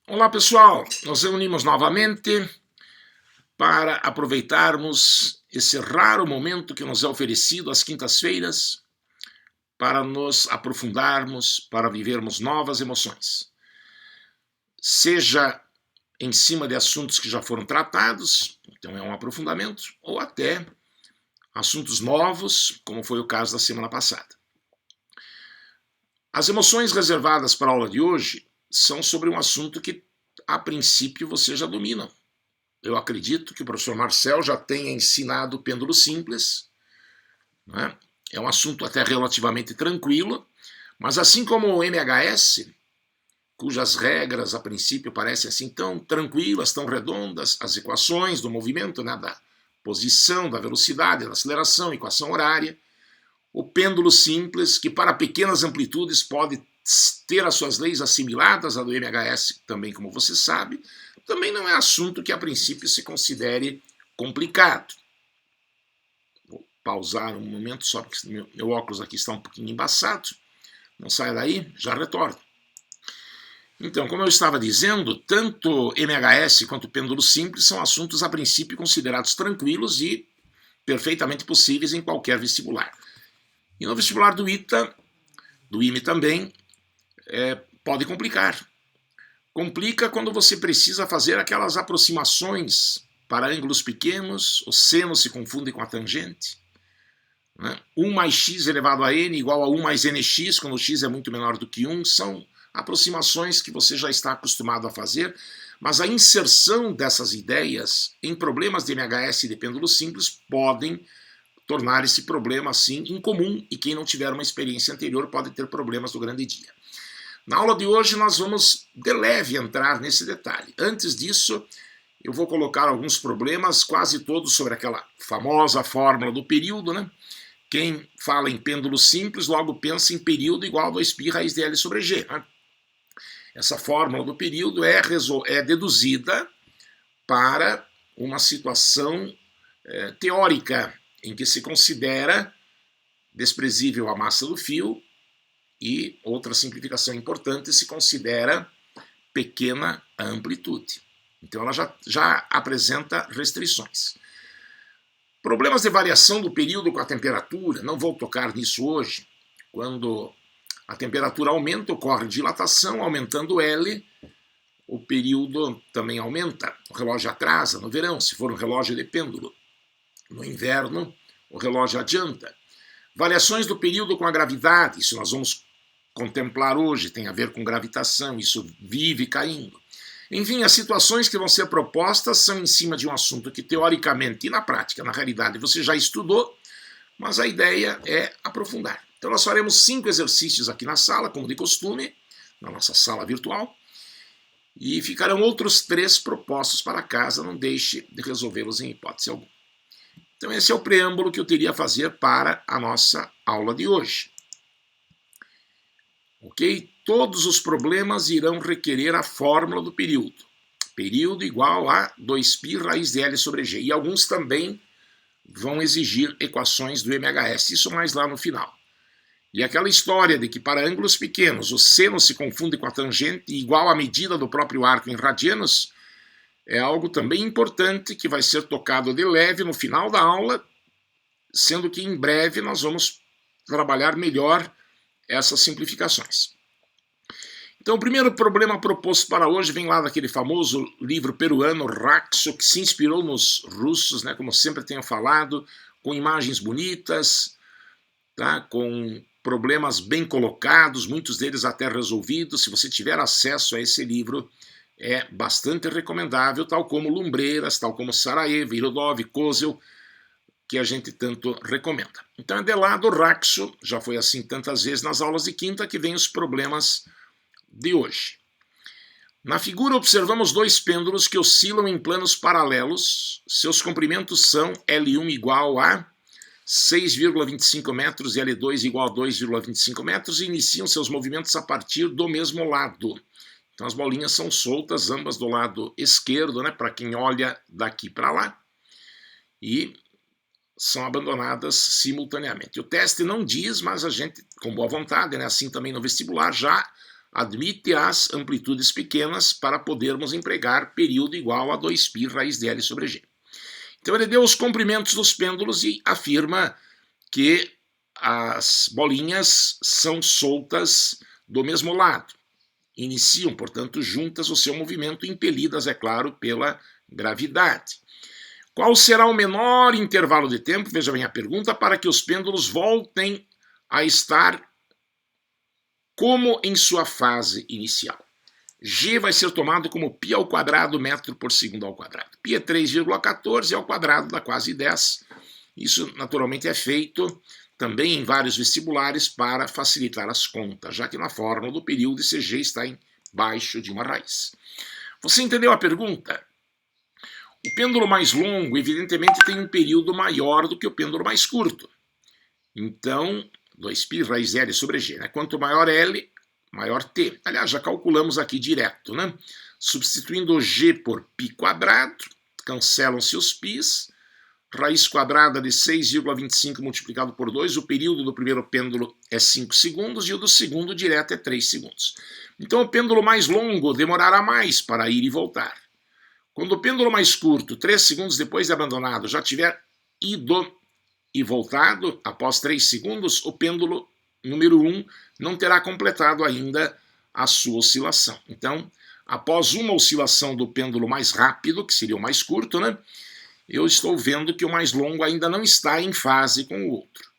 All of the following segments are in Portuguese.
Olá pessoal, nos reunimos novamente para aproveitarmos esse raro momento que nos é oferecido às quintas-feiras para nos aprofundarmos, para vivermos novas emoções. Seja em cima de assuntos que já foram tratados, então é um aprofundamento, ou até assuntos novos, como foi o caso da semana passada. As emoções reservadas para a aula de hoje são sobre um assunto que, a princípio, você já domina. Eu acredito que o professor Marcel já tenha ensinado o pêndulo simples, né? É um assunto até relativamente tranquilo, mas assim como o MHS, cujas regras a princípio parecem assim tão tranquilas, tão redondas, as equações do movimento, né, da posição, da velocidade, da aceleração, equação horária, o pêndulo simples, que para pequenas amplitudes pode ter as suas leis assimiladas à do MHS, também como você sabe, também não é assunto que a princípio se considere complicado. Vou pausar um momento só porque meu óculos aqui está um pouquinho embaçado. Não saia daí, já retorno. Então, como eu estava dizendo, tanto MHS quanto pêndulo simples são assuntos a princípio considerados tranquilos e perfeitamente possíveis em qualquer vestibular. E no vestibular do ITA, do IME também, pode complicar. Complica quando você precisa fazer aquelas aproximações para ângulos pequenos, o seno se confunde com a tangente, né? 1 mais x elevado a n igual a 1 mais nx, quando x é muito menor do que 1, são aproximações que você já está acostumado a fazer, mas a inserção dessas ideias em problemas de MHS e de pêndulo simples podem tornar esse problema assim incomum, e quem não tiver uma experiência anterior pode ter problemas do grande dia. Na aula de hoje nós vamos de leve entrar nesse detalhe. Antes disso, eu vou colocar alguns problemas, quase todos sobre aquela famosa fórmula do período, né? Quem fala em pêndulo simples logo pensa em período igual a 2π raiz de L sobre G, né? Essa fórmula do período é deduzida para uma situação teórica em que se considera desprezível a massa do fio e, outra simplificação importante, se considera pequena a amplitude. Então ela já apresenta restrições. Problemas de variação do período com a temperatura, não vou tocar nisso hoje. Quando a temperatura aumenta, ocorre dilatação, aumentando L, o período também aumenta, o relógio atrasa no verão, se for um relógio de pêndulo. No inverno, o relógio adianta. Variações do período com a gravidade, isso nós vamos contemplar hoje, tem a ver com gravitação, isso vive caindo. Enfim, as situações que vão ser propostas são em cima de um assunto que teoricamente e na prática, na realidade, você já estudou, mas a ideia é aprofundar. Então nós faremos 5 exercícios aqui na sala, como de costume, na nossa sala virtual, e ficarão outros 3 propostos para casa, não deixe de resolvê-los em hipótese alguma. Então esse é o preâmbulo que eu teria a fazer para a nossa aula de hoje. Ok? Todos os problemas irão requerer a fórmula do período. Período igual a 2π raiz de L sobre G. E alguns também vão exigir equações do MHS, isso mais lá no final. E aquela história de que para ângulos pequenos o seno se confunde com a tangente igual à medida do próprio arco em radianos, é algo também importante que vai ser tocado de leve no final da aula, sendo que em breve nós vamos trabalhar melhor essas simplificações. Então o primeiro problema proposto para hoje vem lá daquele famoso livro peruano Raxo, que se inspirou nos russos, né, como sempre tenho falado, com imagens bonitas, tá, com problemas bem colocados, muitos deles até resolvidos. Se você tiver acesso a esse livro, é bastante recomendável, tal como Lumbreiras, tal como Sarajevo, Irodov, Kozel, que a gente tanto recomenda. Então é de lá do Raxo, já foi assim tantas vezes nas aulas de quinta, que vem os problemas de hoje. Na figura observamos 2 pêndulos que oscilam em planos paralelos, seus comprimentos são L1 igual a 6,25 metros e L2 igual a 2,25 metros e iniciam seus movimentos a partir do mesmo lado. Então as bolinhas são soltas, ambas do lado esquerdo, né, para quem olha daqui para lá, e são abandonadas simultaneamente. O teste não diz, mas a gente, com boa vontade, né, assim também no vestibular, já admite as amplitudes pequenas para podermos empregar período igual a 2π raiz de L sobre G. Então ele deu os comprimentos dos pêndulos e afirma que as bolinhas são soltas do mesmo lado. Iniciam, portanto, juntas o seu movimento, impelidas, é claro, pela gravidade. Qual será o menor intervalo de tempo, veja bem a pergunta, para que os pêndulos voltem a estar como em sua fase inicial? G vai ser tomado como π ao quadrado metro por segundo ao quadrado. Π é 3,14 ao quadrado dá quase 10. Isso naturalmente é feito também em vários vestibulares para facilitar as contas, já que na fórmula do período esse G está embaixo de uma raiz. Você entendeu a pergunta? O pêndulo mais longo, evidentemente, tem um período maior do que o pêndulo mais curto. Então, 2π raiz de L sobre G, né? Quanto maior L, maior T. Aliás, já calculamos aqui direto, né? Substituindo o G por π quadrado, cancelam-se os π's, raiz quadrada de 6,25 multiplicado por 2, o período do primeiro pêndulo é 5 segundos e o do segundo direto é 3 segundos. Então o pêndulo mais longo demorará mais para ir e voltar. Quando o pêndulo mais curto, 3 segundos depois de abandonado, já tiver ido e voltado, após 3 segundos, o pêndulo número 1 não terá completado ainda a sua oscilação. Então, após uma oscilação do pêndulo mais rápido, que seria o mais curto, né, eu estou vendo que o mais longo ainda não está em fase com o outro.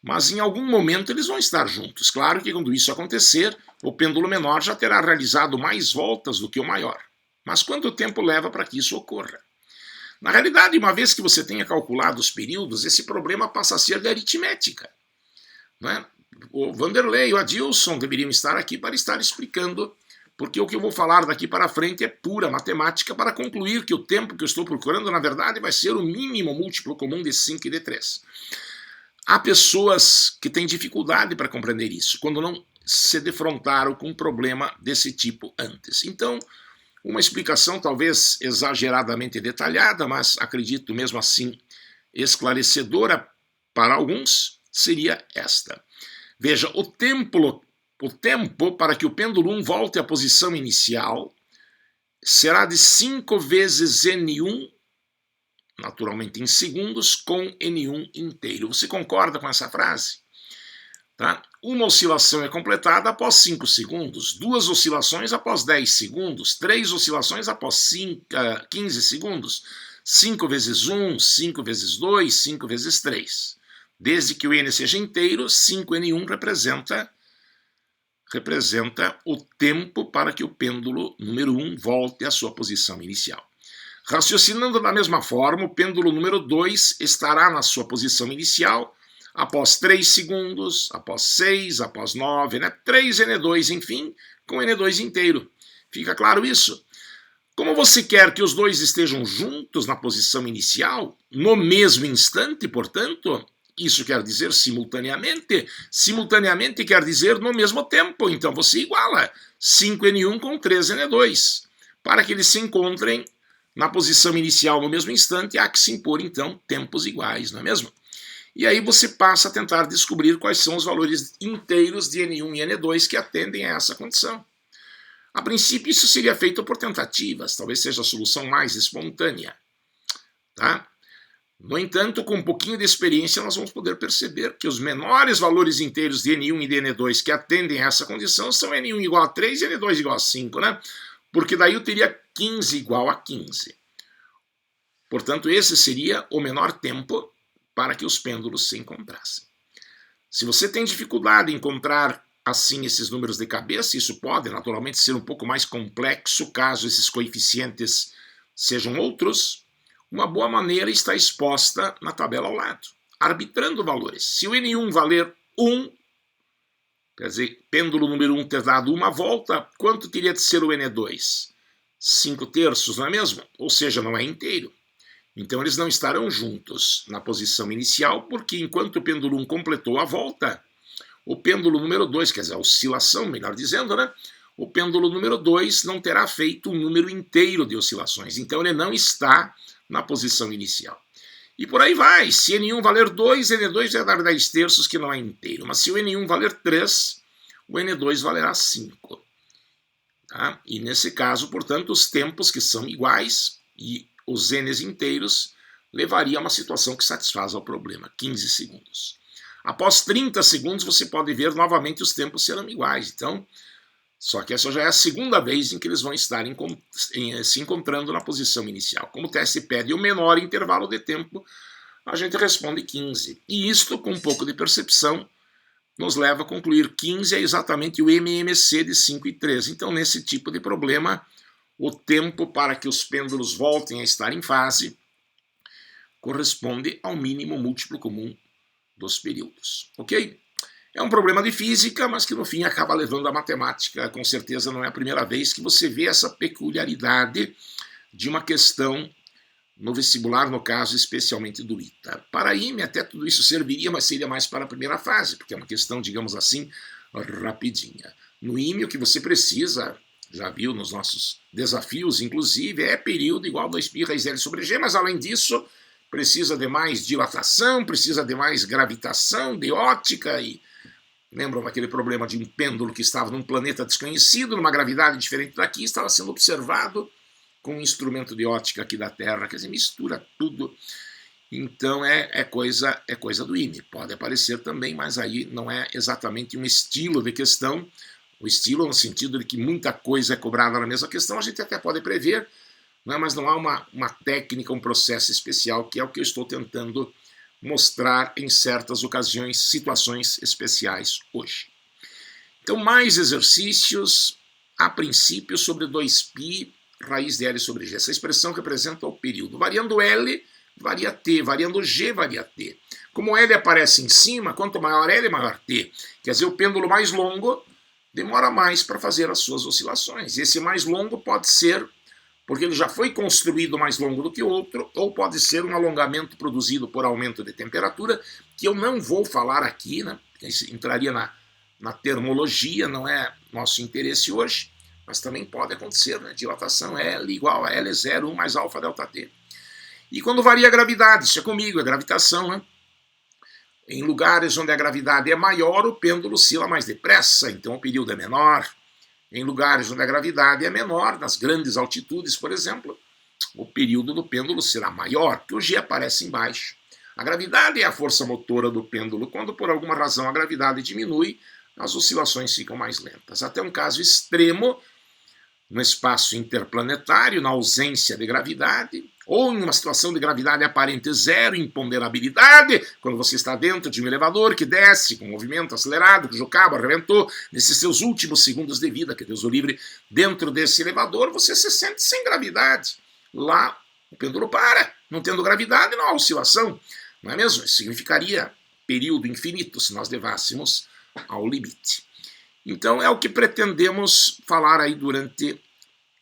Mas em algum momento eles vão estar juntos. Claro que quando isso acontecer, o pêndulo menor já terá realizado mais voltas do que o maior. Mas quanto tempo leva para que isso ocorra? Na realidade, uma vez que você tenha calculado os períodos, esse problema passa a ser de aritmética. Não é? O Vanderlei e o Adilson deveriam estar aqui para estar explicando, porque o que eu vou falar daqui para frente é pura matemática para concluir que o tempo que eu estou procurando, na verdade, vai ser o mínimo múltiplo comum de 5 e de 3. Há pessoas que têm dificuldade para compreender isso, quando não se defrontaram com um problema desse tipo antes. Então, uma explicação talvez exageradamente detalhada, mas acredito mesmo assim esclarecedora para alguns, seria esta. Veja, o tempo para que o pêndulo 1 volte à posição inicial será de 5 vezes N1, naturalmente em segundos, com N1 inteiro. Você concorda com essa frase? Tá? Uma oscilação é completada após 5 segundos, 2 oscilações após 10 segundos, 3 oscilações após 15 segundos, 5 vezes 1, 5 vezes 2, 5 vezes 3. Desde que o N seja inteiro, 5N1 representa o tempo para que o pêndulo número 1 volte à sua posição inicial. Raciocinando da mesma forma, o pêndulo número 2 estará na sua posição inicial após 3 segundos, após 6, após 9, né? 3N2, enfim, com N2 inteiro. Fica claro isso? Como você quer que os dois estejam juntos na posição inicial, no mesmo instante, portanto, isso quer dizer simultaneamente. Simultaneamente quer dizer no mesmo tempo. Então você iguala 5N1 com 3N2. Para que eles se encontrem na posição inicial no mesmo instante, há que se impor, então, tempos iguais, não é mesmo? E aí você passa a tentar descobrir quais são os valores inteiros de N1 e N2 que atendem a essa condição. A princípio, isso seria feito por tentativas, talvez seja a solução mais espontânea. Tá? No entanto, com um pouquinho de experiência, nós vamos poder perceber que os menores valores inteiros de N1 e de N2 que atendem a essa condição são N1 igual a 3 e N2 igual a 5, né? Porque daí eu teria 15 igual a 15. Portanto, esse seria o menor tempo para que os pêndulos se encontrassem. Se você tem dificuldade em encontrar assim esses números de cabeça, isso pode naturalmente ser um pouco mais complexo caso esses coeficientes sejam outros, uma boa maneira está exposta na tabela ao lado, arbitrando valores. Se o N1 valer 1, quer dizer, pêndulo número 1 ter dado uma volta, quanto teria de ser o N2? 5 terços, não é mesmo? Ou seja, não é inteiro. Então eles não estarão juntos na posição inicial, porque enquanto o pêndulo 1 completou a volta, o pêndulo número 2, quer dizer, a oscilação, melhor dizendo, né? O pêndulo número 2 não terá feito um número inteiro de oscilações, então ele não está na posição inicial. E por aí vai, se N1 valer 2, N2 vai dar 10 terços, que não é inteiro, mas se o N1 valer 3, o N2 valerá 5. Tá? E nesse caso, portanto, os tempos que são iguais e os N's inteiros levaria a uma situação que satisfaz ao problema, 15 segundos. Após 30 segundos, você pode ver novamente os tempos serão iguais. Então, só que essa já é a segunda vez em que eles vão estar se encontrando na posição inicial. Como o teste pede o menor intervalo de tempo, a gente responde 15. E isto, com um pouco de percepção, nos leva a concluir 15 é exatamente o MMC de 5 e 3. Então, nesse tipo de problema, o tempo para que os pêndulos voltem a estar em fase corresponde ao mínimo múltiplo comum dos períodos. Ok? É um problema de física, mas que no fim acaba levando a matemática. Com certeza não é a primeira vez que você vê essa peculiaridade de uma questão no vestibular, no caso especialmente do ITA. Para a IME até tudo isso serviria, mas seria mais para a primeira fase, porque é uma questão, digamos assim, rapidinha. No IME o que você precisa, já viu nos nossos desafios, inclusive, é período igual a 2π raiz L sobre G, mas além disso precisa de mais dilatação, precisa de mais gravitação, de ótica e... Lembram daquele problema de um pêndulo que estava num planeta desconhecido, numa gravidade diferente daqui, estava sendo observado com um instrumento de ótica aqui da Terra, quer dizer, mistura tudo. Então é coisa do IME. Pode aparecer também, mas aí não é exatamente um estilo de questão. O estilo no sentido de que muita coisa é cobrada na mesma questão, a gente até pode prever, não é? Mas não há uma técnica, um processo especial, que é o que eu estou tentando mostrar em certas ocasiões, situações especiais hoje. Então, mais exercícios, a princípio, sobre 2π raiz de L sobre G. Essa expressão representa o período. Variando L, varia T. Variando G, varia T. Como L aparece em cima, quanto maior L, maior T. Quer dizer, o pêndulo mais longo demora mais para fazer as suas oscilações. Esse mais longo pode ser porque ele já foi construído mais longo do que o outro, ou pode ser um alongamento produzido por aumento de temperatura, que eu não vou falar aqui, né? Isso entraria na termologia, não é nosso interesse hoje, mas também pode acontecer, né? Dilatação L igual a L0, 1 mais alfa delta T. E quando varia a gravidade, isso é comigo, é gravitação, né? Em lugares onde a gravidade é maior, o pêndulo oscila mais depressa, então o período é menor. Em lugares onde a gravidade é menor, nas grandes altitudes, por exemplo, o período do pêndulo será maior, porque o G aparece embaixo. A gravidade é a força motora do pêndulo. Quando por alguma razão a gravidade diminui, as oscilações ficam mais lentas. Até um caso extremo, no espaço interplanetário, na ausência de gravidade, ou em uma situação de gravidade aparente zero, imponderabilidade, quando você está dentro de um elevador que desce com um movimento acelerado, cujo cabo arrebentou nesses seus últimos segundos de vida, que Deus o livre, dentro desse elevador, você se sente sem gravidade. Lá, o pêndulo para, não tendo gravidade, não há oscilação, não é mesmo? Isso significaria período infinito, se nós levássemos ao limite. Então, é o que pretendemos falar aí durante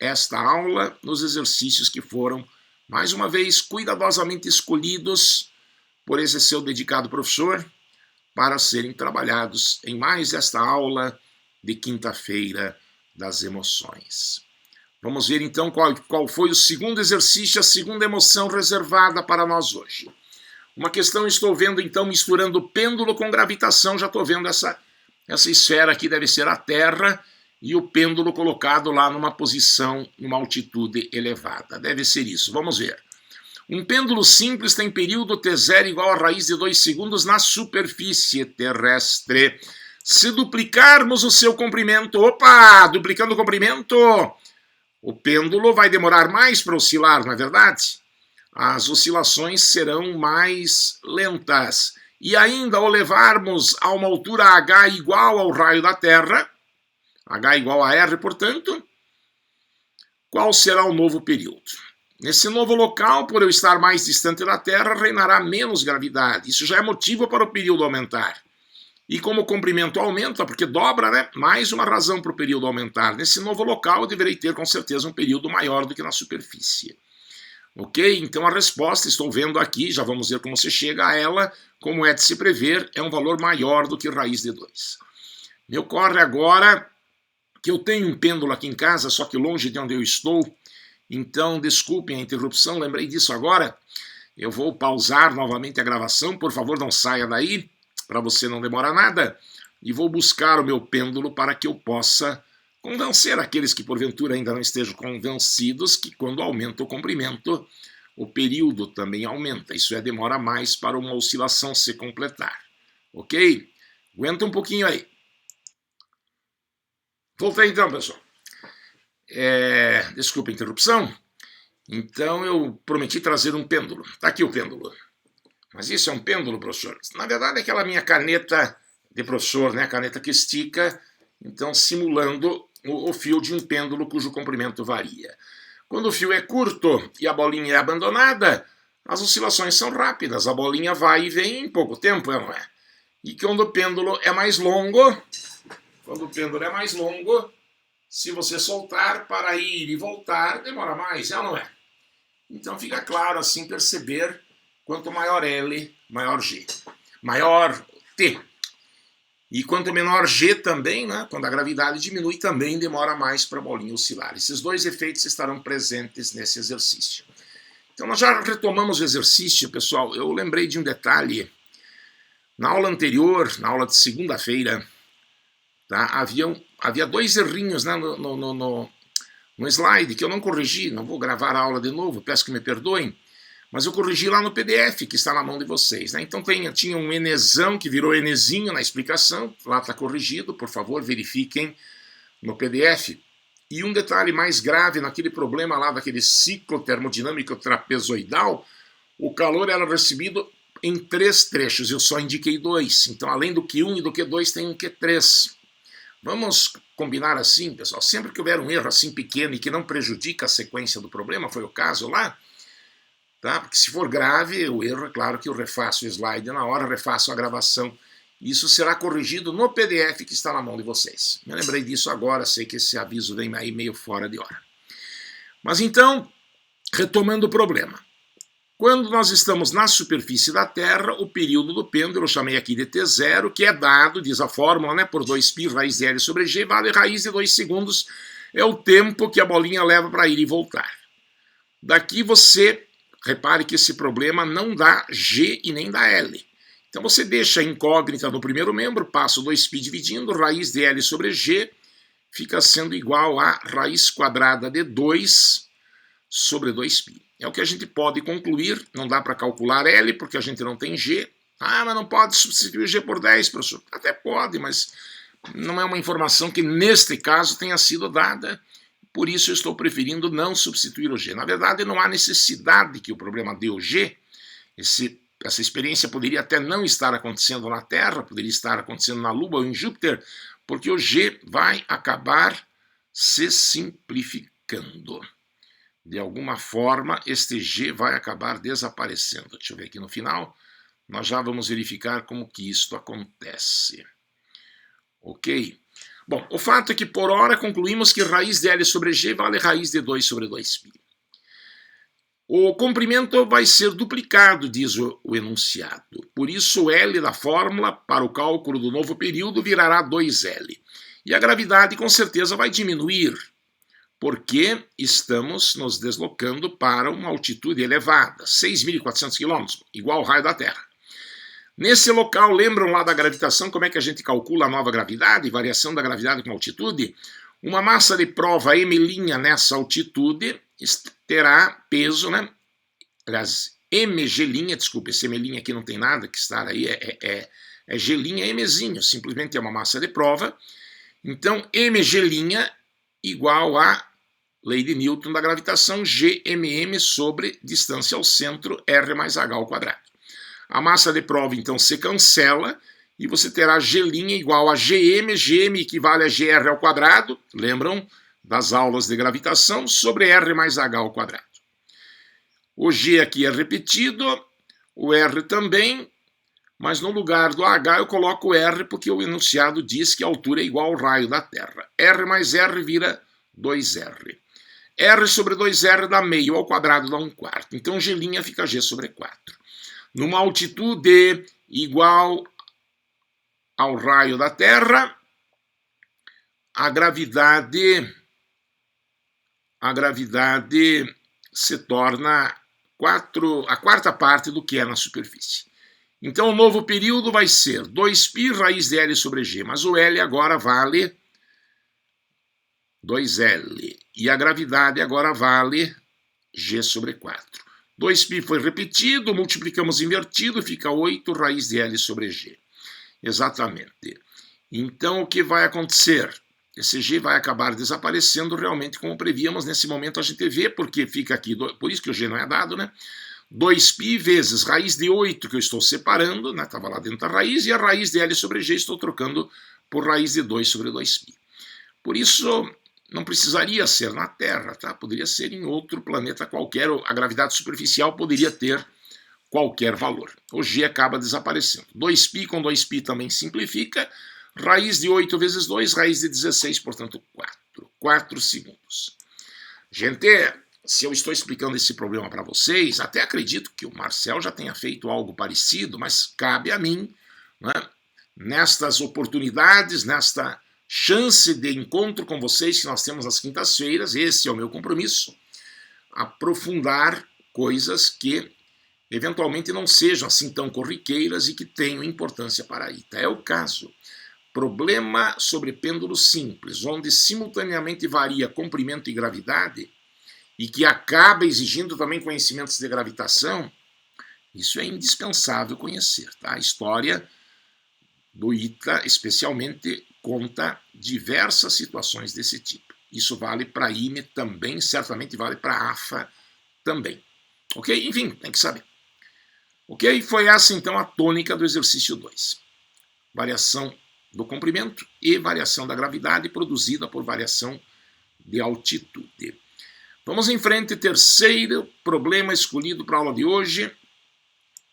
esta aula, nos exercícios que foram, mais uma vez, cuidadosamente escolhidos por esse seu dedicado professor para serem trabalhados em mais esta aula de quinta-feira das emoções. Vamos ver então qual foi o segundo exercício, a segunda emoção reservada para nós hoje. Uma questão estou vendo então misturando pêndulo com gravitação, já estou vendo essa esfera aqui deve ser a Terra e o pêndulo colocado lá numa posição, numa altitude elevada. Deve ser isso. Vamos ver. Um pêndulo simples tem período T0 igual a raiz de 2 segundos na superfície terrestre. Se duplicarmos o seu comprimento, duplicando o comprimento, o pêndulo vai demorar mais para oscilar, não é verdade? As oscilações serão mais lentas. E ainda, ao levarmos a uma altura h igual ao raio da Terra, h igual a r, portanto, qual será o novo período? Nesse novo local, por eu estar mais distante da Terra, reinará menos gravidade. Isso já é motivo para o período aumentar. E como o comprimento aumenta, porque dobra, né? Mais uma razão para o período aumentar. Nesse novo local, eu deverei ter com certeza um período maior do que na superfície. Ok? Então a resposta, estou vendo aqui, já vamos ver como se chega a ela, como é de se prever, é um valor maior do que raiz de 2. Me ocorre agora que eu tenho um pêndulo aqui em casa, só que longe de onde eu estou, então desculpem a interrupção, lembrei disso agora. Eu vou pausar novamente a gravação, por favor não saia daí, para você não demorar nada. e vou buscar o meu pêndulo para que eu possa convencer aqueles que porventura ainda não estejam convencidos que quando aumenta o comprimento, o período também aumenta. Isso é, demora mais para uma oscilação se completar. Ok? Aguenta um pouquinho aí. Voltei então, pessoal. Desculpa a interrupção. Então eu prometi trazer um pêndulo. Está aqui o pêndulo. Mas isso é um pêndulo, professor? Na verdade é aquela minha caneta de professor, né? A caneta que estica, então simulando o fio de um pêndulo cujo comprimento varia. Quando o fio é curto e a bolinha é abandonada, as oscilações são rápidas, a bolinha vai e vem em pouco tempo, não é? E quando o pêndulo é mais longo, se você soltar para ir e voltar, demora mais, é ou não é? Então fica claro assim perceber quanto maior L, maior G. Maior T. E quanto menor G também, né, quando a gravidade diminui, também demora mais para a bolinha oscilar. Esses dois efeitos estarão presentes nesse exercício. Então nós já retomamos o exercício, pessoal. Eu lembrei de um detalhe. Na aula anterior, na aula de segunda-feira, tá, havia dois errinhos, né, no slide que eu não corrigi. Não vou gravar a aula de novo, peço que me perdoem. Mas eu corrigi lá no PDF, que está na mão de vocês, né? Então tinha um Enezão que virou Enezinho na explicação, lá está corrigido, por favor, verifiquem no PDF. E um detalhe mais grave naquele problema lá daquele ciclo termodinâmico trapezoidal, o calor era recebido em 3 trechos, eu só indiquei 2. Então, além do Q1 e do Q2, tem um Q3. Vamos combinar assim, pessoal, sempre que houver um erro assim pequeno e que não prejudica a sequência do problema, foi o caso lá, tá? Porque se for grave, o erro, é claro que eu refaço o slide na hora, refaço a gravação. Isso será corrigido no PDF que está na mão de vocês. Me lembrei disso agora, sei que esse aviso vem aí meio fora de hora. Mas então, retomando o problema. Quando nós estamos na superfície da Terra, o período do pêndulo, eu chamei aqui de T0, que é dado, diz a fórmula, né, por 2π raiz de L sobre G, vale raiz de 2 segundos, é o tempo que a bolinha leva para ir e voltar. Daqui você, repare que esse problema não dá G e nem dá L. Então você deixa a incógnita no primeiro membro, passa o 2π dividindo, raiz de L sobre G, fica sendo igual a raiz quadrada de 2 sobre 2π. É o que a gente pode concluir, não dá para calcular L, porque a gente não tem G. Ah, mas não pode substituir G por 10, professor. Até pode, mas não é uma informação que neste caso tenha sido dada, por isso eu estou preferindo não substituir o G. Na verdade, não há necessidade que o problema dê o G. Essa experiência poderia até não estar acontecendo na Terra, poderia estar acontecendo na Lua ou em Júpiter, porque o G vai acabar se simplificando. De alguma forma, este G vai acabar desaparecendo. Deixa eu ver aqui no final. Nós já vamos verificar como que isto acontece. Ok? Bom, o fato é que por hora concluímos que raiz de L sobre G vale raiz de 2 sobre 2π. O comprimento vai ser duplicado, diz o enunciado. Por isso, o L da fórmula para o cálculo do novo período virará 2L. E a gravidade, com certeza, vai diminuir, porque estamos nos deslocando para uma altitude elevada, 6.400 km, igual ao raio da Terra. Nesse local, lembram lá da gravitação, como é que a gente calcula a nova gravidade, variação da gravidade com altitude? Uma massa de prova M' nessa altitude terá peso, né? Aliás, mg', desculpa, esse m' aqui não tem nada que estar aí, é g', mzinho, simplesmente é uma massa de prova. Então, mg' igual a lei de Newton da gravitação, gmm sobre distância ao centro, r mais h ao quadrado. A massa de prova, então, se cancela e você terá g' igual a gm, gm equivale a gr ao quadrado, lembram das aulas de gravitação, sobre r mais h ao quadrado. O g aqui é repetido, o r também, mas no lugar do h eu coloco o r porque o enunciado diz que a altura é igual ao raio da Terra. R mais r vira 2r. R sobre 2r dá meio, ao quadrado dá 1/4. Então g' fica g sobre 4. Numa altitude igual ao raio da Terra, a gravidade se torna a quarta parte do que é na superfície. Então o novo período vai ser 2π raiz de L sobre G, mas o L agora vale 2L. E a gravidade agora vale G sobre 4. 2π foi repetido, multiplicamos invertido, fica 8 raiz de L sobre G. Exatamente. Então o que vai acontecer? Esse G vai acabar desaparecendo realmente como prevíamos. Nesse momento a gente vê, porque fica aqui, por isso que o G não é dado, né? 2π vezes raiz de 8 que eu estou separando, né? Estava lá dentro da raiz, e a raiz de L sobre G estou trocando por raiz de 2 sobre 2π. Por isso, não precisaria ser na Terra, tá? Poderia ser em outro planeta qualquer, a gravidade superficial poderia ter qualquer valor. O G acaba desaparecendo. 2π com 2π também simplifica. Raiz de 8 vezes 2, raiz de 16, portanto 4. 4 segundos. Gente, se eu estou explicando esse problema para vocês, até acredito que o Marcel já tenha feito algo parecido, mas cabe a mim, né, nestas oportunidades, nesta chance de encontro com vocês que nós temos às quintas-feiras, esse é o meu compromisso, aprofundar coisas que eventualmente não sejam assim tão corriqueiras e que tenham importância para a ITA. É o caso. Problema sobre pêndulo simples, onde simultaneamente varia comprimento e gravidade, e que acaba exigindo também conhecimentos de gravitação, isso é indispensável conhecer. Tá? A história do ITA, especialmente, conta diversas situações desse tipo. Isso vale para a IME também, certamente vale para a AFA também. Ok? Enfim, tem que saber. Ok? Foi essa então a tônica do exercício 2. Variação do comprimento e variação da gravidade produzida por variação de altitude. Vamos em frente, terceiro problema escolhido para a aula de hoje,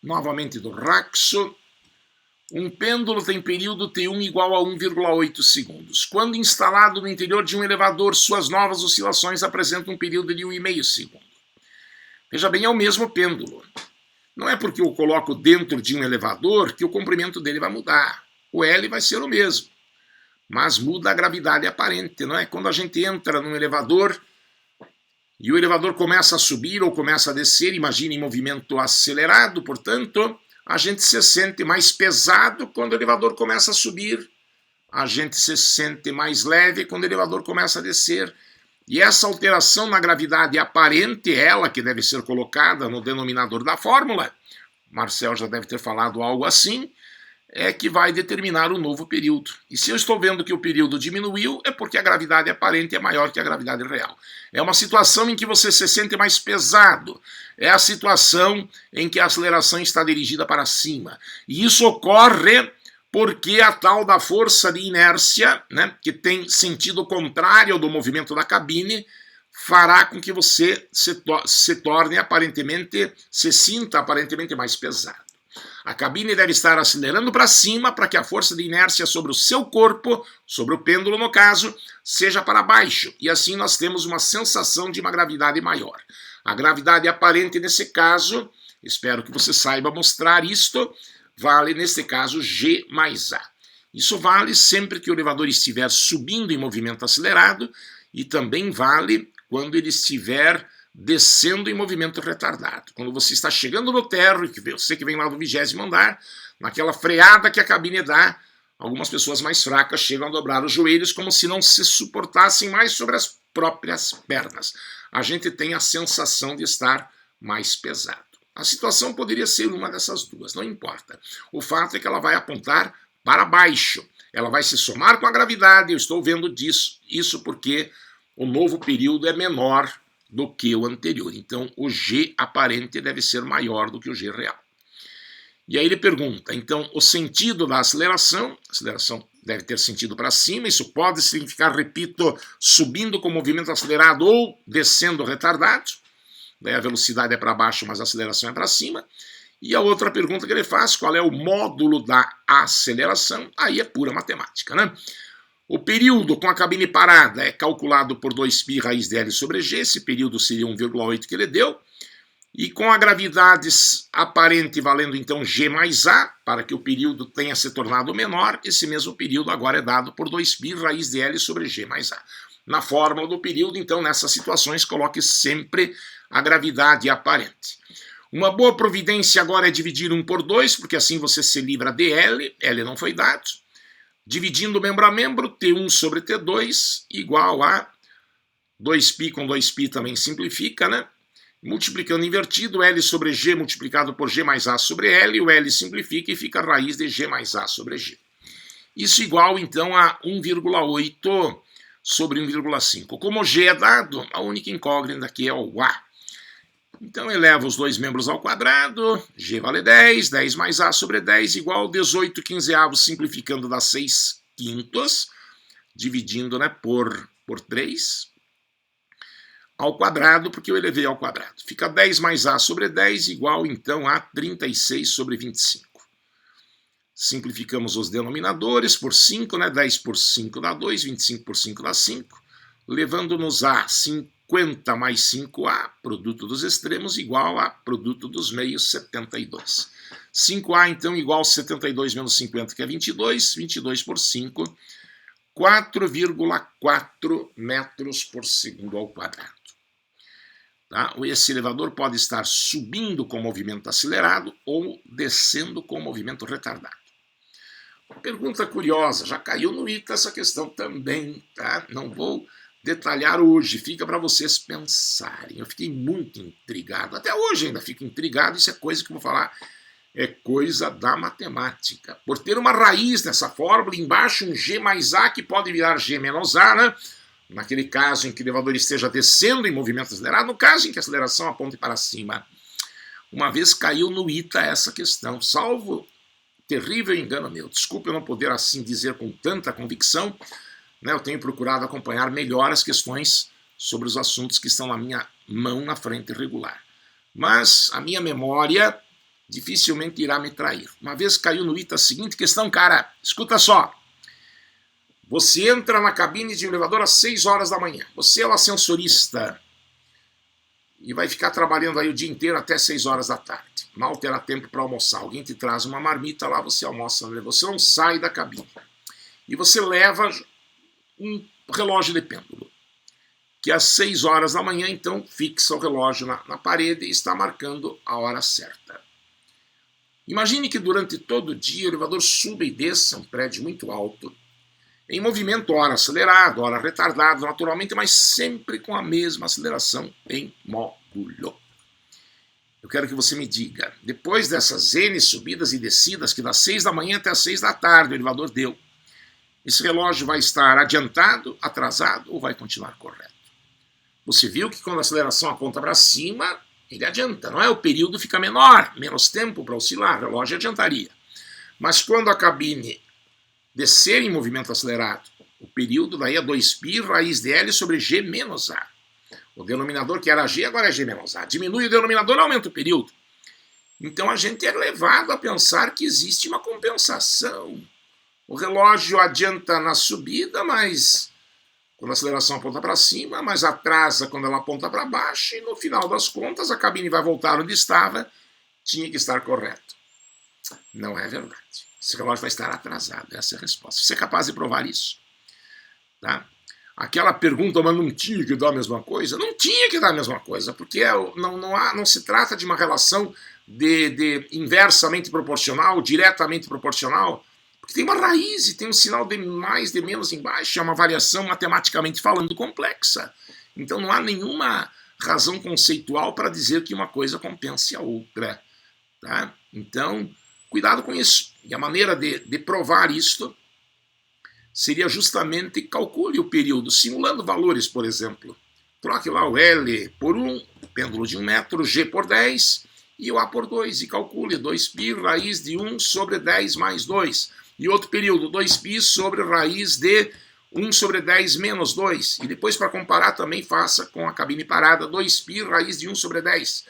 novamente do Raxo. Um pêndulo tem período T1 igual a 1,8 segundos. Quando instalado no interior de um elevador, suas novas oscilações apresentam um período de 1,5 segundo. Veja bem, é o mesmo pêndulo. Não é porque eu coloco dentro de um elevador que o comprimento dele vai mudar. O L vai ser o mesmo, mas muda a gravidade aparente, não é? Quando a gente entra num elevador e o elevador começa a subir ou começa a descer, imagine em movimento acelerado, portanto, a gente se sente mais pesado quando o elevador começa a subir, a gente se sente mais leve quando o elevador começa a descer. E essa alteração na gravidade aparente, ela que deve ser colocada no denominador da fórmula, Marcel já deve ter falado algo assim, é que vai determinar o novo período. E se eu estou vendo que o período diminuiu, é porque a gravidade aparente é maior que a gravidade real. É uma situação em que você se sente mais pesado. É a situação em que a aceleração está dirigida para cima. E isso ocorre porque a tal da força de inércia, né, que tem sentido contrário ao do movimento da cabine, fará com que você se torne aparentemente, se sinta aparentemente mais pesado. A cabine deve estar acelerando para cima para que a força de inércia sobre o seu corpo, sobre o pêndulo no caso, seja para baixo. E assim nós temos uma sensação de uma gravidade maior. A gravidade aparente nesse caso, espero que você saiba mostrar isto, vale nesse caso G mais A. Isso vale sempre que o elevador estiver subindo em movimento acelerado e também vale quando ele estiver descendo em movimento retardado. Quando você está chegando no térreo, você que vem lá do 20º andar, naquela freada que a cabine dá, algumas pessoas mais fracas chegam a dobrar os joelhos como se não se suportassem mais sobre as próprias pernas. A gente tem a sensação de estar mais pesado. A situação poderia ser uma dessas duas, não importa. O fato é que ela vai apontar para baixo. Ela vai se somar com a gravidade, eu estou vendo isso porque o novo período é menor do que o anterior. Então, o G aparente deve ser maior do que o G real. E aí ele pergunta, então, o sentido da aceleração, a aceleração deve ter sentido para cima, isso pode significar, repito, subindo com movimento acelerado ou descendo retardado, daí a velocidade é para baixo, mas a aceleração é para cima. E a outra pergunta que ele faz, qual é o módulo da aceleração? Aí é pura matemática, né? O período com a cabine parada é calculado por 2π raiz de L sobre G, esse período seria 1,8 que ele deu, e com a gravidade aparente valendo então G mais A, para que o período tenha se tornado menor, esse mesmo período agora é dado por 2π raiz de L sobre G mais A. Na fórmula do período, então, nessas situações, coloque sempre a gravidade aparente. Uma boa providência agora é dividir 1 por 2, porque assim você se livra de L, L não foi dado. Dividindo membro a membro, T1 sobre T2 igual a 2π com 2π também simplifica, né? Multiplicando invertido, L sobre G multiplicado por G mais A sobre L, o L simplifica e fica a raiz de G mais A sobre G. Isso igual, então, a 1,8 sobre 1,5. Como G é dado, a única incógnita aqui é o A. Então, eleva os dois membros ao quadrado, G vale 10, 10 mais A sobre 10 igual a 18 quinzeavos, simplificando dá 6 quintos, dividindo, né, por 3, ao quadrado, porque eu elevei ao quadrado. Fica 10 mais A sobre 10 igual, então, a 36 sobre 25. Simplificamos os denominadores por 5, né? 10 por 5 dá 2, 25 por 5 dá 5, levando-nos a 50 mais 5A, produto dos extremos, igual a produto dos meios, 72. 5A, então, igual a 72 menos 50, que é 22, 22 por 5, 4,4 metros por segundo ao quadrado. Tá? Esse elevador pode estar subindo com movimento acelerado ou descendo com movimento retardado. Uma pergunta curiosa, já caiu no ITA essa questão também, tá? Não vou detalhar hoje, fica para vocês pensarem. Eu fiquei muito intrigado, até hoje ainda fico intrigado, isso é coisa que eu vou falar, é coisa da matemática. Por ter uma raiz nessa fórmula, embaixo um G mais A que pode virar G menos A, né? Naquele caso em que o elevador esteja descendo em movimento acelerado, no caso em que a aceleração aponte para cima. Uma vez caiu no ITA essa questão, salvo terrível engano meu. Desculpe eu não poder assim dizer com tanta convicção, né? Eu tenho procurado acompanhar melhor as questões sobre os assuntos que estão na minha mão na frente regular. Mas a minha memória dificilmente irá me trair. Uma vez caiu no ITA a seguinte questão, cara, escuta só. Você entra na cabine de um elevador às 6 horas da manhã. Você é o ascensorista e vai ficar trabalhando aí o dia inteiro até 6 horas da tarde. Mal terá tempo para almoçar. Alguém te traz uma marmita lá, você almoça. Você não sai da cabine. E você leva um relógio de pêndulo, que às 6 horas da manhã, então, fixa o relógio na parede e está marcando a hora certa. Imagine que durante todo o dia o elevador suba e desça, um prédio muito alto, em movimento, ora acelerado, ora retardado, naturalmente, mas sempre com a mesma aceleração em módulo. Eu quero que você me diga, depois dessas N subidas e descidas, que das 6 da manhã até as 6 da tarde o elevador deu, esse relógio vai estar adiantado, atrasado ou vai continuar correto? Você viu que quando a aceleração aponta para cima, ele adianta, não é? O período fica menor, menos tempo para oscilar, o relógio adiantaria. Mas quando a cabine descer em movimento acelerado, o período daí é 2π raiz de L sobre G menos A. O denominador que era G agora é G menos A. Diminui o denominador, aumenta o período. Então a gente é levado a pensar que existe uma compensação. O relógio adianta na subida, mas quando a aceleração aponta para cima, mas atrasa quando ela aponta para baixo, e no final das contas a cabine vai voltar onde estava, tinha que estar correto. Não é verdade. Esse relógio vai estar atrasado, essa é a resposta. Você é capaz de provar isso? Tá? Aquela pergunta, mas não tinha que dar a mesma coisa? Não tinha que dar a mesma coisa, porque não se trata de uma relação de inversamente proporcional, diretamente proporcional, porque tem uma raiz e tem um sinal de mais, de menos embaixo, é uma variação matematicamente falando complexa. Então não há nenhuma razão conceitual para dizer que uma coisa compense a outra. Tá? Então, cuidado com isso. E a maneira de provar isto seria justamente calcule o período, simulando valores, por exemplo. Troque lá o L por 1, pêndulo de 1 metro, G por 10 e o A por 2. E calcule 2π raiz de 1 sobre 10 mais 2. E outro período, 2π sobre raiz de 1 sobre 10 menos 2. E depois, para comparar, também faça com a cabine parada, 2π raiz de 1 sobre 10.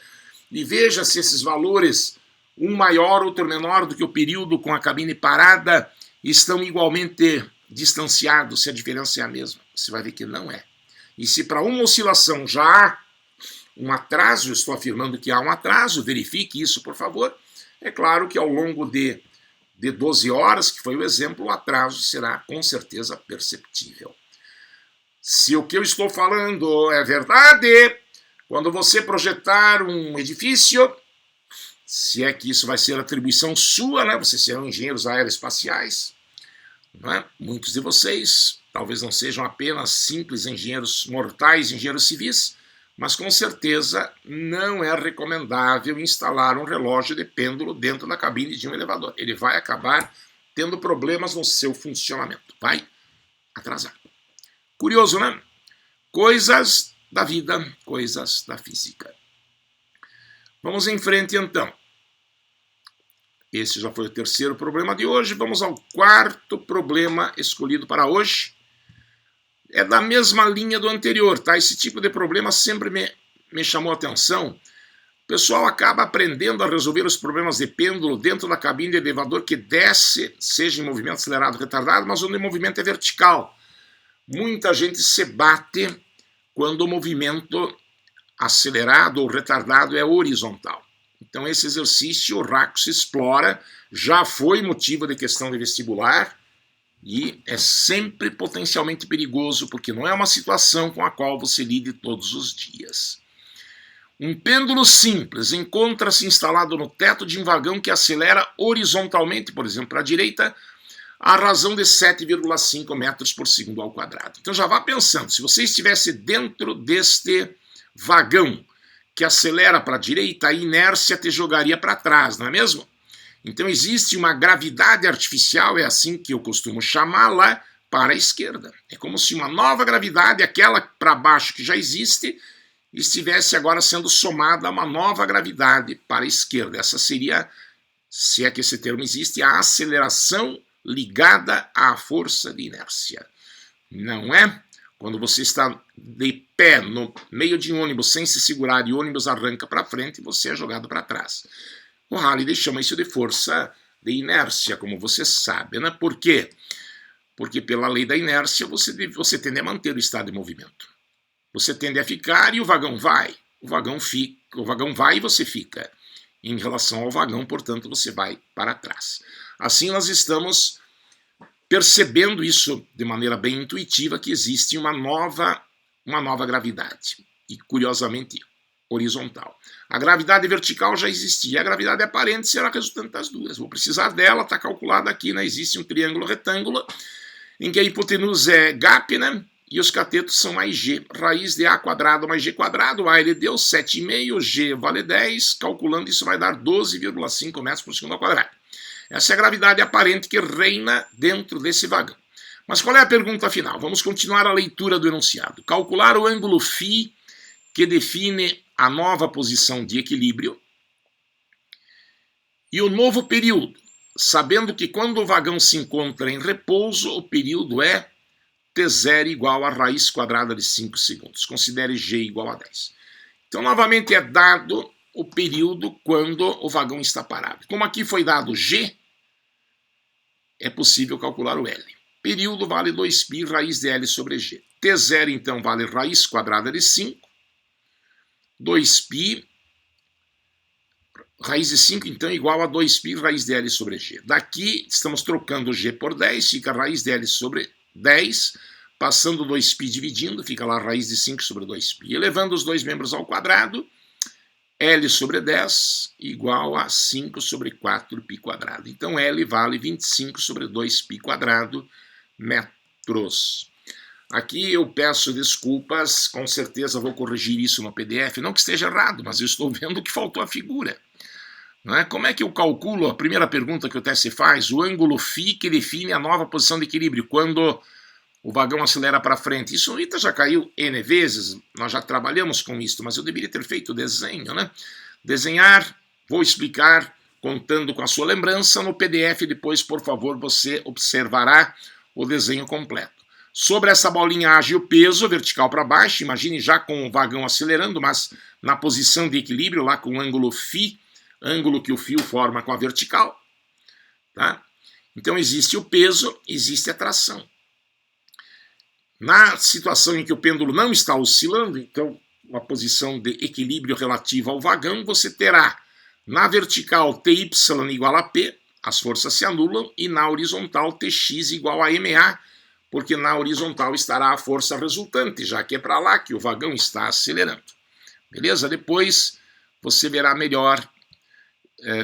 E veja se esses valores, um maior, outro menor do que o período com a cabine parada, estão igualmente distanciados, se a diferença é a mesma. Você vai ver que não é. E se para uma oscilação já há um atraso, eu estou afirmando que há um atraso, verifique isso, por favor. É claro que ao longo de 12 horas, que foi o exemplo, o atraso será com certeza perceptível. Se o que eu estou falando é verdade, quando você projetar um edifício se é que isso vai ser atribuição sua, né? Vocês serão engenheiros aeroespaciais, não é? Muitos de vocês talvez não sejam apenas simples engenheiros mortais, engenheiros civis, mas com certeza não é recomendável instalar um relógio de pêndulo dentro da cabine de um elevador. Ele vai acabar tendo problemas no seu funcionamento, vai atrasar. Curioso, né? Coisas da vida, coisas da física. Vamos em frente, então. Esse já foi o terceiro problema de hoje. Vamos ao quarto problema escolhido para hoje. É da mesma linha do anterior, tá? Esse tipo de problema sempre me chamou a atenção. O pessoal acaba aprendendo a resolver os problemas de pêndulo dentro da cabine de elevador que desce, seja em movimento acelerado ou retardado, mas onde o movimento é vertical. Muita gente se bate quando o movimento acelerado ou retardado é horizontal. Então esse exercício o Raco explora, já foi motivo de questão de vestibular e é sempre potencialmente perigoso porque não é uma situação com a qual você lide todos os dias. Um pêndulo simples encontra-se instalado no teto de um vagão que acelera horizontalmente, por exemplo, para a direita, a razão de 7,5 metros por segundo ao quadrado. Então já vá pensando, se você estivesse dentro deste vagão que acelera para a direita, a inércia te jogaria para trás, não é mesmo? Então existe uma gravidade artificial, é assim que eu costumo chamá-la, para a esquerda. É como se uma nova gravidade, aquela para baixo que já existe, estivesse agora sendo somada a uma nova gravidade para a esquerda. Essa seria, se é que esse termo existe, a aceleração ligada à força de inércia. Não é? Quando você está de pé no meio de um ônibus sem se segurar e o ônibus arranca para frente, você é jogado para trás. O Halliday chama isso de força de inércia, como você sabe, né? Por quê? Porque pela lei da inércia você tende a manter o estado de movimento. Você tende a ficar e o vagão vai. O vagão vai e você fica. Em relação ao vagão, portanto, você vai para trás. Assim nós estamos percebendo isso de maneira bem intuitiva, que existe uma nova gravidade, e curiosamente horizontal. A gravidade vertical já existia, a gravidade aparente será resultante das duas. Vou precisar dela, está calculada aqui, né? Existe um triângulo retângulo, em que a hipotenusa é GAP, né? E os catetos são mais G, raiz de A quadrado mais G quadrado, A ele deu 7,5, G vale 10, calculando isso vai dar 12,5 metros por segundo ao quadrado. Essa é a gravidade aparente que reina dentro desse vagão. Mas qual é a pergunta final? Vamos continuar a leitura do enunciado. Calcular o ângulo φ que define a nova posição de equilíbrio e o novo período, sabendo que quando o vagão se encontra em repouso, o período é T0 igual a raiz quadrada de 5 segundos. Considere G igual a 10. Então, novamente, é dado o período quando o vagão está parado. Como aqui foi dado G, é possível calcular o L. Período vale 2π raiz de L sobre G. T0, então, vale raiz quadrada de 5. 2π raiz de 5, então, igual a 2π raiz de L sobre G. Daqui, estamos trocando G por 10, fica raiz de L sobre 10. Passando 2π dividindo, fica lá raiz de 5 sobre 2π. Elevando os dois membros ao quadrado, L sobre 10 igual a 5 sobre 4π quadrado. Então L vale 25 sobre 2π quadrado metros. Aqui eu peço desculpas, com certeza vou corrigir isso no PDF, não que esteja errado, mas eu estou vendo que faltou a figura. Não é? Como é que eu calculo, a primeira pergunta que o teste faz, o ângulo φ que define a nova posição de equilíbrio, quando o vagão acelera para frente. Isso no ITA já caiu N vezes, nós já trabalhamos com isso, mas eu deveria ter feito o desenho, né? Desenhar, vou explicar contando com a sua lembrança. No PDF depois, por favor, você observará o desenho completo. Sobre essa bolinha age o peso vertical para baixo, imagine já com o vagão acelerando, mas na posição de equilíbrio, lá com o ângulo φ, ângulo que o fio forma com a vertical. Tá? Então existe o peso, existe a tração. Na situação em que o pêndulo não está oscilando, então uma posição de equilíbrio relativa ao vagão, você terá na vertical Ty igual a P, as forças se anulam, e na horizontal Tx igual a Ma, porque na horizontal estará a força resultante, já que é para lá que o vagão está acelerando. Beleza? Depois você verá melhor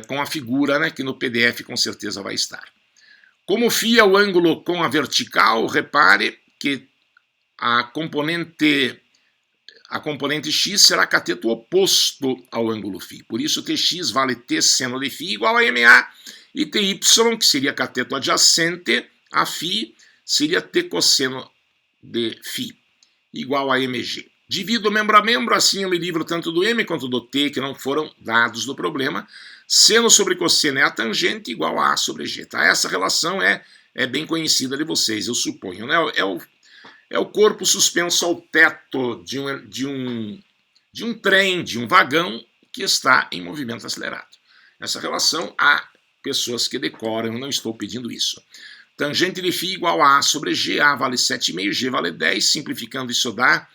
com a figura, né, que no PDF com certeza vai estar. Como φ é o ângulo com a vertical, repare que a componente x será cateto oposto ao ângulo φ. Por isso Tx vale T seno de φ igual a MA, e Ty, que seria cateto adjacente a φ, seria T cosseno de φ, igual a mg. Divido membro a membro, assim eu me livro tanto do m quanto do t, que não foram dados do problema. Seno sobre cosseno é a tangente, igual a sobre g. Tá? Essa relação é bem conhecida de vocês, eu suponho. Né? É o corpo suspenso ao teto de um trem, de um vagão, que está em movimento acelerado. Essa relação, há pessoas que decoram, eu não estou pedindo isso. Tangente de φ igual a sobre g, A vale 7,5, G vale 10, simplificando isso dá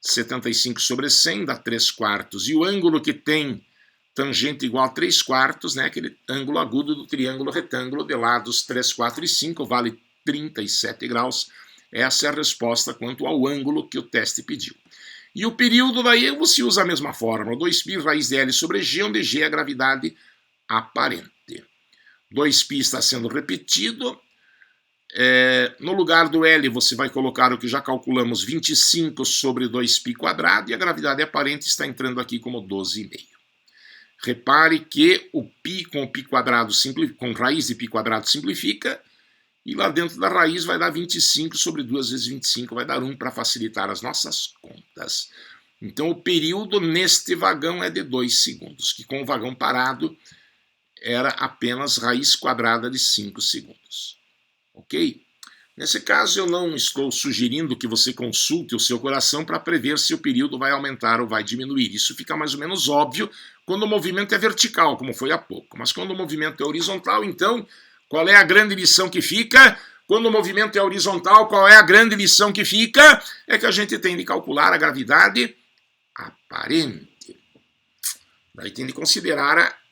75 sobre 100, dá 3/4. E o ângulo que tem tangente igual a 3/4, né, aquele ângulo agudo do triângulo retângulo de lados 3, 4 e 5, vale 37 graus. Essa é a resposta quanto ao ângulo que o teste pediu. E o período daí você usa a mesma fórmula, 2π raiz de L sobre G, onde G é a gravidade aparente. 2π está sendo repetido. No lugar do L você vai colocar o que já calculamos, 25 sobre 2π quadrado, e a gravidade aparente está entrando aqui como 12,5. Repare que o π com o π quadrado, com raiz de π quadrado simplifica, e lá dentro da raiz vai dar 25 sobre 2 vezes 25, vai dar 1 para facilitar as nossas contas. Então o período neste vagão é de 2 segundos, que com o vagão parado era apenas raiz quadrada de 5 segundos. Ok? Nesse caso, eu não estou sugerindo que você consulte o seu coração para prever se o período vai aumentar ou vai diminuir. Isso fica mais ou menos óbvio quando o movimento é vertical, como foi há pouco. Mas quando o movimento é horizontal, então, qual é a grande lição que fica? Quando o movimento é horizontal, qual é a grande lição que fica? É que a gente tem de calcular a gravidade aparente. Daí tem de considerar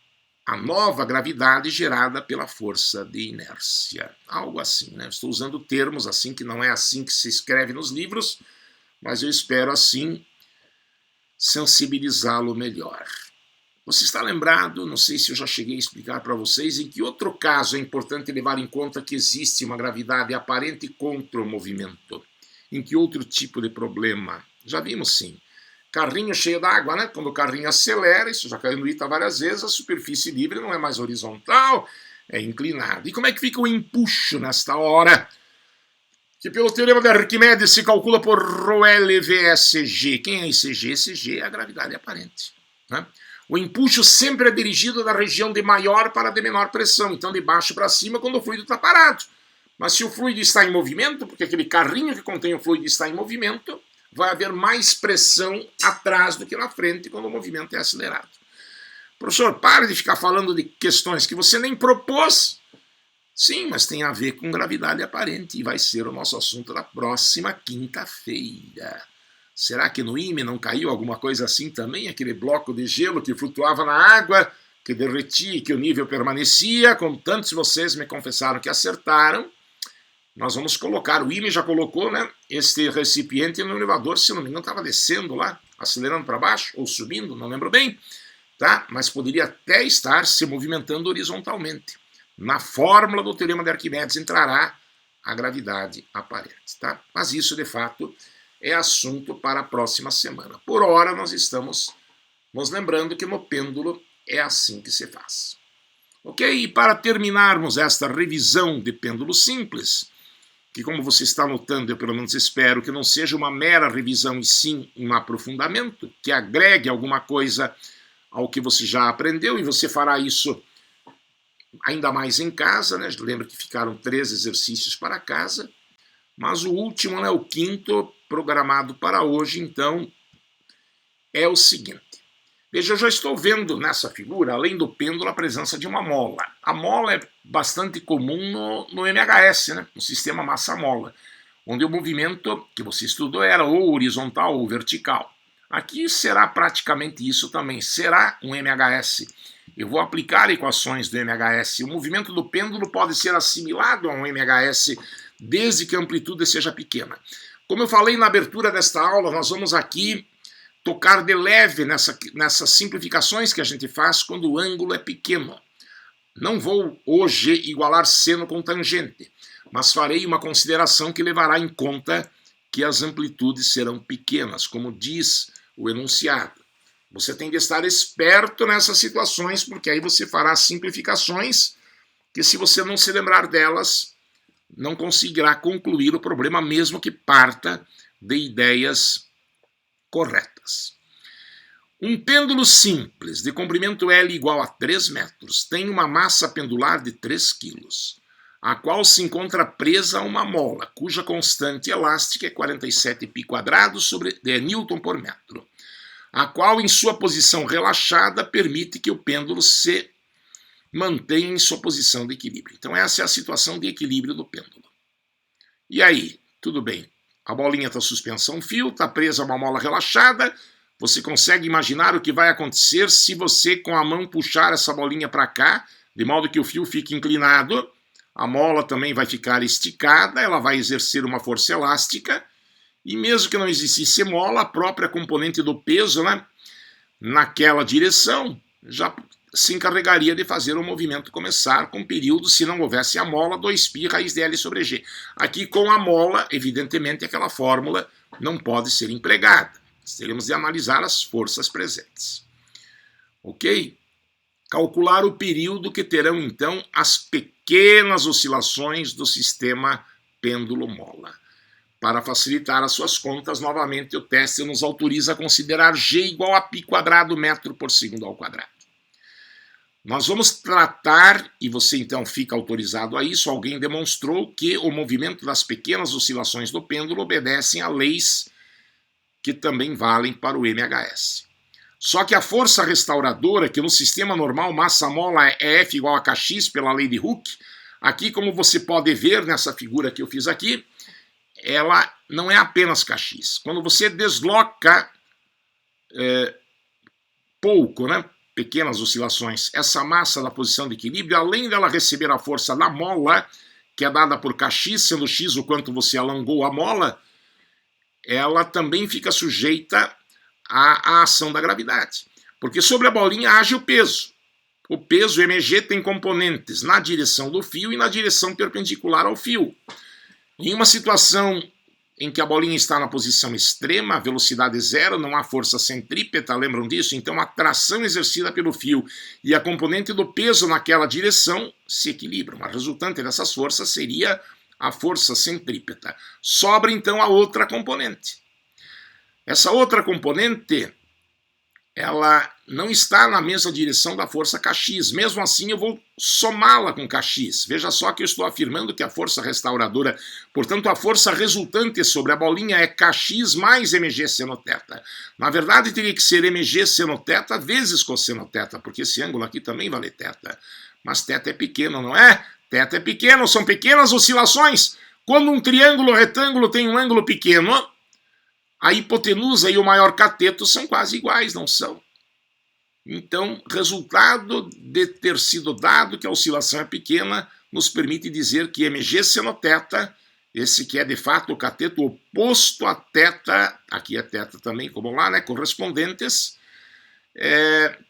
a nova gravidade gerada pela força de inércia. Algo assim, né? Estou usando termos assim, que não é assim que se escreve nos livros, mas eu espero assim sensibilizá-lo melhor. Você está lembrado, não sei se eu já cheguei a explicar para vocês, em que outro caso é importante levar em conta que existe uma gravidade aparente contra o movimento? Em que outro tipo de problema? Já vimos sim. Carrinho cheio d'água, né? Quando o carrinho acelera, isso já caiu no ITA várias vezes, a superfície livre não é mais horizontal, é inclinada. E como é que fica o empuxo nesta hora? Que pelo teorema de Arquimedes se calcula por ρL ves G. Quem é esse G? Esse G é a gravidade aparente. Né? O empuxo sempre é dirigido da região de maior para de menor pressão, então de baixo para cima quando o fluido está parado. Mas se o fluido está em movimento, porque aquele carrinho que contém o fluido está em movimento, vai haver mais pressão atrás do que na frente quando o movimento é acelerado. Professor, pare de ficar falando de questões que você nem propôs. Sim, mas tem a ver com gravidade aparente e vai ser o nosso assunto da próxima quinta-feira. Será que no IME não caiu alguma coisa assim também? Aquele bloco de gelo que flutuava na água, que derretia e que o nível permanecia, como tantos de vocês me confessaram que acertaram. Nós vamos colocar, o IME já colocou, né, este recipiente no elevador, se não me engano, estava descendo lá, acelerando para baixo, ou subindo, não lembro bem, tá? Mas poderia até estar se movimentando horizontalmente. Na fórmula do teorema de Arquimedes entrará a gravidade aparente, tá? Mas isso, de fato, é assunto para a próxima semana. Por hora, nós estamos nos lembrando que no pêndulo é assim que se faz. Ok? E para terminarmos esta revisão de pêndulo simples, que como você está notando, eu pelo menos espero que não seja uma mera revisão e sim um aprofundamento, que agregue alguma coisa ao que você já aprendeu, e você fará isso ainda mais em casa, né? Lembra que ficaram 3 exercícios para casa, mas o último, né, o quinto, programado para hoje, então, é o seguinte. Veja, eu já estou vendo nessa figura, além do pêndulo, a presença de uma mola. A mola é bastante comum no MHS, né? No sistema massa-mola, onde o movimento que você estudou era ou horizontal ou vertical. Aqui será praticamente isso também, será um MHS. Eu vou aplicar equações do MHS. O movimento do pêndulo pode ser assimilado a um MHS desde que a amplitude seja pequena. Como eu falei na abertura desta aula, nós vamos aqui tocar de leve nessas simplificações que a gente faz quando o ângulo é pequeno. Não vou hoje igualar seno com tangente, mas farei uma consideração que levará em conta que as amplitudes serão pequenas, como diz o enunciado. Você tem de estar esperto nessas situações, porque aí você fará simplificações que, se você não se lembrar delas, não conseguirá concluir o problema, mesmo que parta de ideias corretas. Um pêndulo simples de comprimento L igual a 3 metros tem uma massa pendular de 3 kg, a qual se encontra presa a uma mola, cuja constante elástica é 47 π² sobre Newton por metro, a qual, em sua posição relaxada, permite que o pêndulo se mantenha em sua posição de equilíbrio. Então essa é a situação de equilíbrio do pêndulo. E aí, tudo bem, a bolinha está suspensa a um fio, está presa a uma mola relaxada. Você consegue imaginar o que vai acontecer se você, com a mão, puxar essa bolinha para cá, de modo que o fio fique inclinado, a mola também vai ficar esticada, ela vai exercer uma força elástica, e mesmo que não existisse mola, a própria componente do peso, né, naquela direção, já se encarregaria de fazer o movimento começar com período, se não houvesse a mola, 2π raiz de L sobre G. Aqui, com a mola, evidentemente, aquela fórmula não pode ser empregada. Teremos de analisar as forças presentes. Ok? Calcular o período que terão, então, as pequenas oscilações do sistema pêndulo-mola. Para facilitar as suas contas, novamente, o teste nos autoriza a considerar G igual a π² metro por segundo ao quadrado. Nós vamos tratar, e você então fica autorizado a isso, alguém demonstrou que o movimento das pequenas oscilações do pêndulo obedecem a leis que também valem para o MHS. Só que a força restauradora, que no sistema normal massa-mola é F igual a kx pela lei de Hooke, aqui, como você pode ver nessa figura que eu fiz aqui, ela não é apenas kx. Quando você desloca pouco, né, pequenas oscilações, essa massa da posição de equilíbrio, além dela receber a força da mola, que é dada por kx, sendo x o quanto você alongou a mola, ela também fica sujeita à ação da gravidade. Porque sobre a bolinha age o peso. O peso mg tem componentes na direção do fio e na direção perpendicular ao fio. Em uma situação em que a bolinha está na posição extrema, a velocidade zero, não há força centrípeta, lembram disso? Então a tração exercida pelo fio e a componente do peso naquela direção se equilibram. A resultante dessas forças seria a força centrípeta. Sobra então a outra componente. Essa outra componente, ela não está na mesma direção da força kx. Mesmo assim, eu vou somá-la com kx. Veja só que eu estou afirmando que a força restauradora, portanto, a força resultante sobre a bolinha é kx mais mg seno θ. Na verdade, teria que ser mg seno θ vezes cosseno θ, porque esse ângulo aqui também vale θ. Mas θ é pequeno, não é? Θ é pequeno, são pequenas oscilações. Quando um triângulo retângulo tem um ângulo pequeno, a hipotenusa e o maior cateto são quase iguais, não são? Então, resultado de ter sido dado que a oscilação é pequena, nos permite dizer que mg seno θ, esse que é de fato o cateto oposto a θ, aqui é θ também, como lá, né, correspondentes,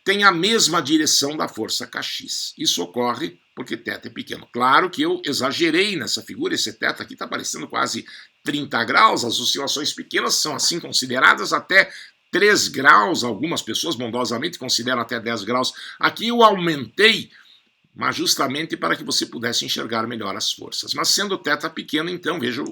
tem a mesma direção da força kx. Isso ocorre porque θ é pequeno. Claro que eu exagerei nessa figura, esse θ aqui está parecendo quase 30 graus, as oscilações pequenas são assim consideradas até 3 graus, algumas pessoas bondosamente consideram até 10 graus. Aqui eu aumentei, mas justamente para que você pudesse enxergar melhor as forças. Mas sendo θ pequeno, então, veja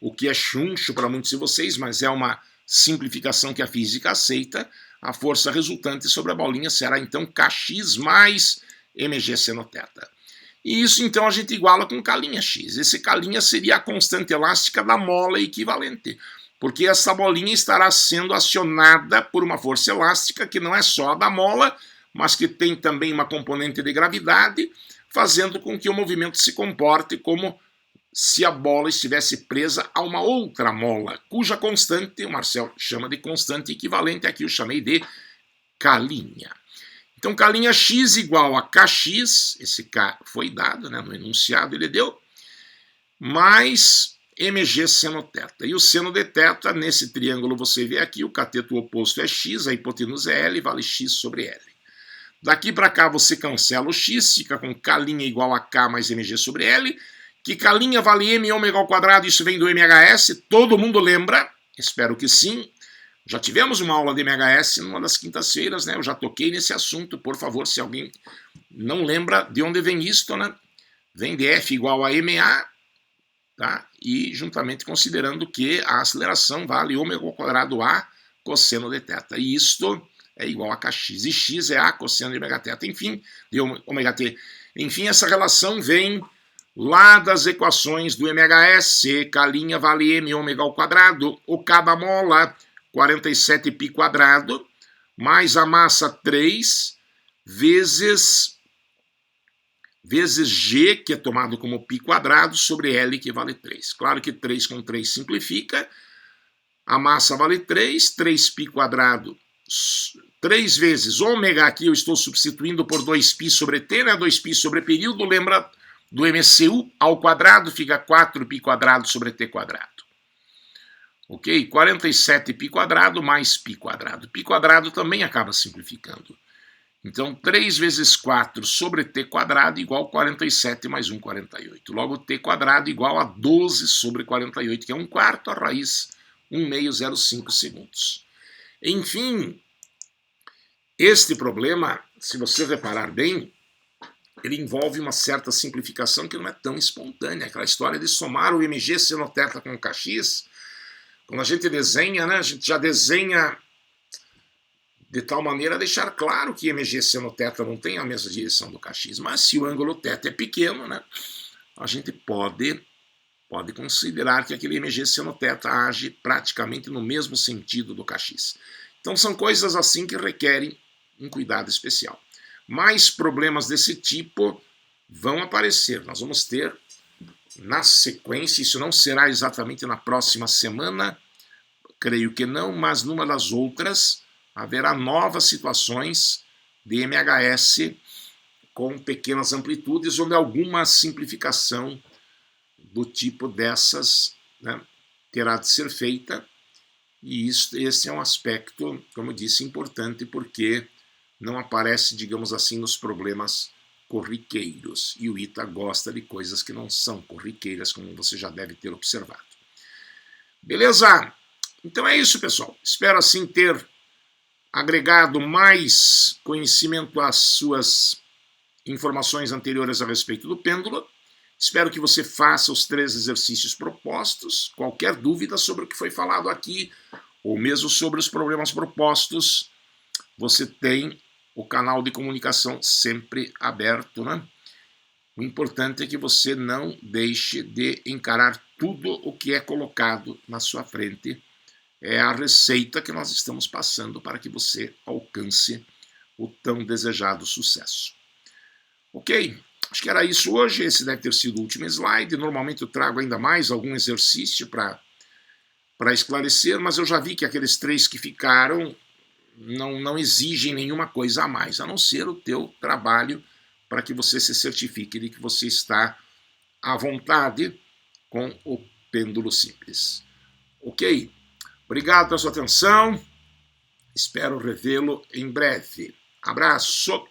o que é chuncho para muitos de vocês, mas é uma simplificação que a física aceita. A força resultante sobre a bolinha será então kx mais mg seno θ. E isso então a gente iguala com k'x. Esse k'x seria a constante elástica da mola equivalente, porque essa bolinha estará sendo acionada por uma força elástica que não é só a da mola, mas que tem também uma componente de gravidade, fazendo com que o movimento se comporte como se a bola estivesse presa a uma outra mola, cuja constante o Marcel chama de constante equivalente, aqui eu chamei de k'linha. Então, k'x igual a kx, esse k foi dado, né, no enunciado ele deu, mais mg seno θ. E o seno de θ, nesse triângulo você vê aqui, o cateto oposto é x, a hipotenusa é L, vale x sobre L. Daqui para cá você cancela o x, fica com K' igual a K mais mg sobre L, que K' vale m ômega ao quadrado, isso vem do MHS, todo mundo lembra? Espero que sim. Já tivemos uma aula de MHS numa das quintas-feiras, né? Eu já toquei nesse assunto, por favor, se alguém não lembra de onde vem isto, né? Vem de F igual a MA, tá? E juntamente considerando que a aceleração vale ômega ao quadrado A cosseno de θ. E isto é igual a Kx. E x é A cosseno de ômega θ. Enfim, de ômega t. Enfim, essa relação vem lá das equações do MHS. K' vale m ômega ao quadrado. O K da mola, 47 π quadrado, mais a massa 3, vezes g, que é tomado como π quadrado, sobre L, que vale 3. Claro que 3 com 3 simplifica. A massa vale 3, 3π quadrado, 3 vezes ômega, aqui eu estou substituindo por 2π sobre t, né? 2π sobre período, lembra do MCU ao quadrado, fica 4π quadrado sobre t quadrado. Ok? 47π quadrado mais π quadrado. Π quadrado também acaba simplificando. Então, 3 vezes 4 sobre t quadrado igual a 47 mais 1, 48. Logo, t quadrado igual a 12 sobre 48, que é 1/4 a raiz 1,605 segundos. Enfim, este problema, se você reparar bem, ele envolve uma certa simplificação que não é tão espontânea. Aquela história de somar o mg seno θ com o Kx. Quando a gente desenha, né, a gente já desenha de tal maneira a deixar claro que mg seno θ não tem a mesma direção do Kx. Mas se o ângulo θ é pequeno, né, a gente pode considerar que aquele mg seno θ age praticamente no mesmo sentido do Kx. Então são coisas assim que requerem um cuidado especial. Mais problemas desse tipo vão aparecer. Nós vamos ter na sequência, isso não será exatamente na próxima semana, creio que não, mas numa das outras haverá novas situações de MHS com pequenas amplitudes, onde alguma simplificação do tipo dessas, né, terá de ser feita. E esse é um aspecto, como eu disse, importante, porque não aparece, digamos assim, nos problemas corriqueiros. E o ITA gosta de coisas que não são corriqueiras, como você já deve ter observado. Beleza? Então é isso, pessoal. Espero assim ter agregado mais conhecimento às suas informações anteriores a respeito do pêndulo. Espero que você faça os 3 exercícios propostos. Qualquer dúvida sobre o que foi falado aqui, ou mesmo sobre os problemas propostos, você tem o canal de comunicação sempre aberto, né? O importante é que você não deixe de encarar tudo o que é colocado na sua frente. É a receita que nós estamos passando para que você alcance o tão desejado sucesso. Ok? Acho que era isso hoje. Esse deve ter sido o último slide. Normalmente eu trago ainda mais algum exercício para esclarecer, mas eu já vi que aqueles 3 que ficaram não exigem nenhuma coisa a mais, a não ser o teu trabalho para que você se certifique de que você está à vontade com o pêndulo simples. Ok? Obrigado pela sua atenção. Espero revê-lo em breve. Abraço!